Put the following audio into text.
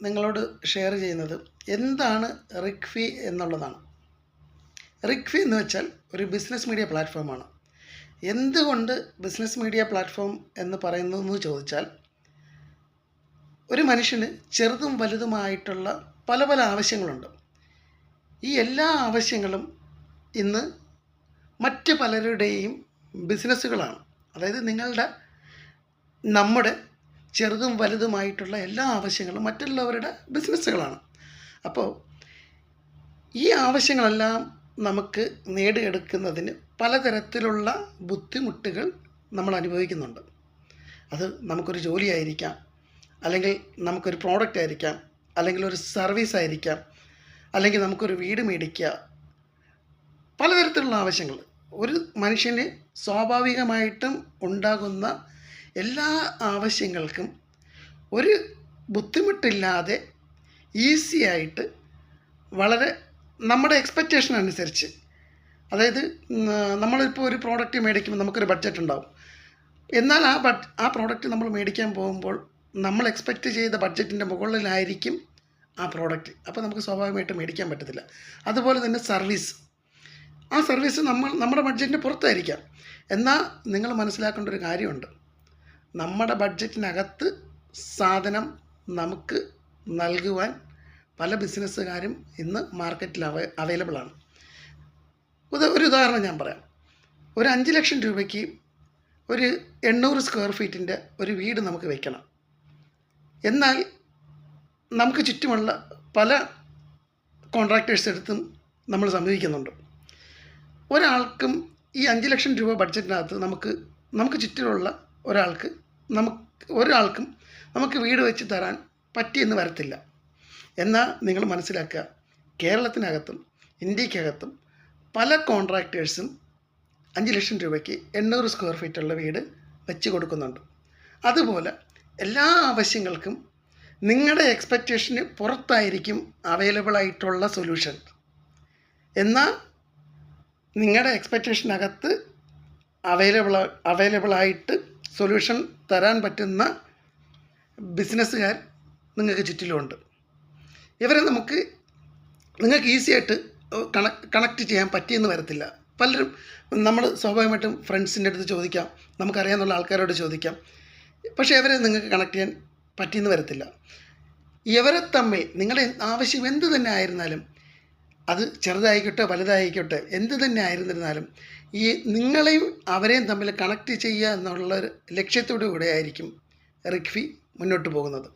നിങ്ങളോട് ഷെയർ ചെയ്യുന്നത് എന്താണ് റിക്ഫി എന്നുള്ളതാണ്. റിക്ഫി എന്ന് വെച്ചാൽ ഒരു ബിസിനസ് മീഡിയ പ്ലാറ്റ്ഫോമാണ്. എന്തുകൊണ്ട് ബിസിനസ് മീഡിയ പ്ലാറ്റ്ഫോം എന്ന് പറയുന്നതെന്ന് ചോദിച്ചാൽ, ഒരു മനുഷ്യന് ചെറുതും വലുതുമായിട്ടുള്ള പല പല ആവശ്യങ്ങളുണ്ട്. ഈ എല്ലാ ആവശ്യങ്ങളും ഇന്ന് മറ്റ് പലരുടെയും ബിസിനസ്സുകളാണ്. അതായത് നമ്മുടെ ചെറുതും വലുതുമായിട്ടുള്ള എല്ലാ ആവശ്യങ്ങളും മറ്റുള്ളവരുടെ ബിസിനസ്സുകളാണ്. അപ്പോൾ ഈ ആവശ്യങ്ങളെല്ലാം നമുക്ക് നേടിയെടുക്കുന്നതിന് പലതരത്തിലുള്ള ബുദ്ധിമുട്ടുകൾ നമ്മൾ അനുഭവിക്കുന്നുണ്ട്. അത് നമുക്കൊരു ജോലിയായിരിക്കാം, അല്ലെങ്കിൽ നമുക്കൊരു പ്രോഡക്റ്റ് ആയിരിക്കാം, അല്ലെങ്കിൽ ഒരു സർവീസ് ആയിരിക്കാം, അല്ലെങ്കിൽ നമുക്കൊരു വീട് മേടിക്കുക. പലതരത്തിലുള്ള ആവശ്യങ്ങൾ ഒരു മനുഷ്യന് സ്വാഭാവികമായിട്ടും ഉണ്ടാകുന്ന എല്ലാ ആവശ്യങ്ങൾക്കും ഒരു ബുദ്ധിമുട്ടില്ലാതെ ഈസിയായിട്ട് വളരെ നമ്മുടെ എക്സ്പെക്റ്റേഷൻ അനുസരിച്ച്, അതായത് നമ്മളിപ്പോൾ ഒരു പ്രോഡക്റ്റ് മേടിക്കുമ്പോൾ നമുക്കൊരു ബഡ്ജറ്റ് ഉണ്ടാവും. എന്നാൽ ആ പ്രോഡക്റ്റ് നമ്മൾ മേടിക്കാൻ പോകുമ്പോൾ നമ്മൾ എക്സ്പെക്റ്റ് ചെയ്ത ബഡ്ജറ്റിൻ്റെ മുകളിലായിരിക്കും ആ പ്രോഡക്റ്റ്. അപ്പോൾ നമുക്ക് സ്വാഭാവികമായിട്ട് മേടിക്കാൻ പറ്റത്തില്ല. അതുപോലെ തന്നെ ആ സർവീസ് നമ്മുടെ ബഡ്ജറ്റിന് പുറത്തായിരിക്കാം. എന്നാൽ നിങ്ങൾ മനസ്സിലാക്കേണ്ട ഒരു കാര്യമുണ്ട്. നമ്മുടെ ബഡ്ജറ്റിനകത്ത് സാധനം നമുക്ക് നൽകുവാൻ പല ബിസിനസ്സുകാരും ഇന്ന് മാർക്കറ്റിൽ അവൈലബിൾ ആണ്. ഒരു ഉദാഹരണം ഞാൻ പറയാം. ഒരു 5 ലക്ഷം രൂപയ്ക്ക് ഒരു 800 സ്ക്വയർ ഫീറ്റിൻ്റെ ഒരു വീട് നമുക്ക് വയ്ക്കണം. എന്നാൽ നമുക്ക് ചുറ്റുമുള്ള പല കോൺട്രാക്ടേഴ്സ് അടുത്തും നമ്മൾ സമീപിക്കുന്നുണ്ട്. ഒരാൾക്കും ഈ 5 ലക്ഷം രൂപ ബഡ്ജറ്റിനകത്ത് നമുക്ക് ചുറ്റിലുള്ള ഒരാൾക്കും നമുക്ക് വീട് വെച്ച് തരാൻ പറ്റിയെന്ന് വരത്തില്ല. എന്നാൽ നിങ്ങൾ മനസ്സിലാക്കുക, കേരളത്തിനകത്തും ഇന്ത്യക്കകത്തും പല കോൺട്രാക്ടേഴ്സും 5 ലക്ഷം രൂപയ്ക്ക് 800 സ്ക്വയർ ഫീറ്റുള്ള വീട് വെച്ച് കൊടുക്കുന്നുണ്ട്. അതുപോലെ എല്ലാ ആവശ്യങ്ങൾക്കും നിങ്ങളുടെ എക്സ്പെക്റ്റേഷന് പുറത്തായിരിക്കും അവൈലബിൾ ആയിട്ടുള്ള സൊല്യൂഷൻ. എന്നാൽ നിങ്ങളുടെ എക്സ്പെക്റ്റേഷനകത്ത് അവൈലബിളായിട്ട് സൊല്യൂഷൻ തരാൻ പറ്റുന്ന ബിസിനസ്സുകാർ നിങ്ങൾക്ക് ചുറ്റിലുമുണ്ട്. ഇവരെ നിങ്ങൾക്ക് ഈസിയായിട്ട് കണക്ട് ചെയ്യാൻ പറ്റിയെന്ന് വരത്തില്ല. പലരും നമ്മൾ സ്വാഭാവികമായിട്ടും ഫ്രണ്ട്സിൻ്റെ അടുത്ത് ചോദിക്കാം, നമുക്കറിയാവുന്ന ആൾക്കാരോട് ചോദിക്കാം. പക്ഷേ ഇവരെ നിങ്ങൾക്ക് കണക്ട് ചെയ്യാൻ പറ്റിയെന്ന് വരത്തില്ല. ഇവരെ തമ്മിൽ നിങ്ങളുടെ ആവശ്യം എന്ത് തന്നെ ആയിരുന്നാലും, അത് ചെറുതായിക്കോട്ടെ വലുതായിക്കോട്ടെ, എന്ത് തന്നെ ആയിരുന്നിരുന്നാലും ഈ നിങ്ങളെയും അവരെയും തമ്മിൽ കണക്ട് ചെയ്യുക എന്നുള്ളൊരു ലക്ഷ്യത്തോടു കൂടെ ആയിരിക്കും റിക്ഫി മുന്നോട്ട് പോകുന്നത്.